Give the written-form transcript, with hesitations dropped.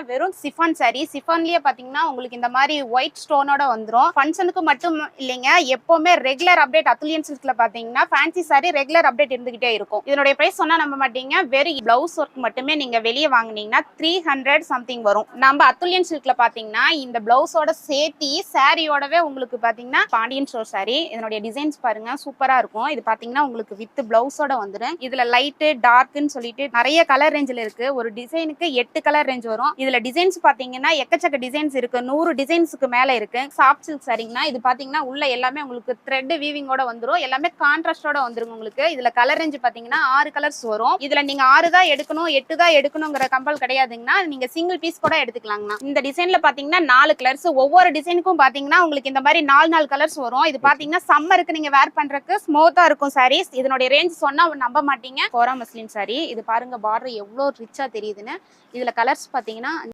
வெறும் chiffon sorry. சிஃபான்லயே பாத்தீங்கன்னா உங்களுக்கு இந்த மாதிரி ஒயிட் ஸ்டோனோட வந்துரும். ஃபங்க்ஷனுக்கு மட்டும் இல்லைங்க, எப்பவுமே ரெகுலர் அப்டேட் அத்துலியன் சில்க்ல பாத்தீங்கன்னா ஃபேன்சி சாரி ரெகுலர் அப்டேட் இருந்துகிட்டே இருக்கும். இதனுடைய பிரைஸ் சொன்னா நம்ப மாட்டீங்க, வெறும் பிளவுஸ் ஒர்க் மட்டுமே நீங்க வெளியே வாங்குனீங்கன்னா 300 சம்திங் வரும். நம்ம அத்துலியன் சில்க்ல பாத்தீங்கன்னா இந்த பிளவுஸோட சேர்த்தி சாரியோடவே உங்களுக்கு பாத்தீங்கன்னா பாண்டியன் ஸ்டோர் சாரி. இதனுடைய டிசைன்ஸ் பாருங்க சூப்பரா இருக்கும். இது பாத்தீங்கன்னா உங்களுக்கு வித் பிளவுஸோட வந்துடும். இதுல லைட் டார்க்னு சொல்லிட்டு நிறைய கலர் ரேஞ்சில் இருக்கு. ஒரு டிசைனுக்கு 8 கலர் ரேஞ்ச் வரும். இதுல டிசைன்ஸ் பாத்தீங்கன்னா எக்கச்சக்க டிசைன்ஸ் இருக்கு. 100 டிசைன்ஸ்க்கு மேல இருக்கு. சாஃப்ட் சில்க் சாரிங்கன்னா இது பாத்தீங்கன்னா உள்ள எல்லாமே உங்களுக்கு த்ரெட் வீவிங்கோட வந்துரும். எல்லாமே கான்ட்ராஸ்டோட வந்துரும். உங்களுக்கு இதுல கலர் ரேஞ்ச் பாத்தீங்கன்னா 6 கலர்ஸ் வரும். இதுல நீங்க 6 தான் எடுக்கணும் 8 தான் எடுக்கணுங்கிற கம்பல் கிடையாதுங்கன்னா நீங்க சிங்கிள் பீஸ் கூட எடுத்துக்கலாங்கண்ணா. இந்த டிசைன்ல பாத்தீங்கன்னா 4 கலர்ஸ். ஒவ்வொரு டிசைனுக்கும் பாத்தீங்கன்னா உங்களுக்கு இந்த மாதிரி 4 கலர்ஸ் வரும். இது பாத்தீங்கன்னா சம்மருக்கு நீங்க வேர் பண்றதுக்கு ஸ்மூத்தா இருக்கும் சாரீஸ். இதனுடைய ரேஞ்ச் சொன்னா நம்ப மாட்டீங்க. கோரா மஸ்லின் சாரி. இது பாருங்க பார்டர் எவ்வளவு ரிச்சா தெரியுதுன்னு. இதுல கலர்ஸ் பாத்தீங்கன்னா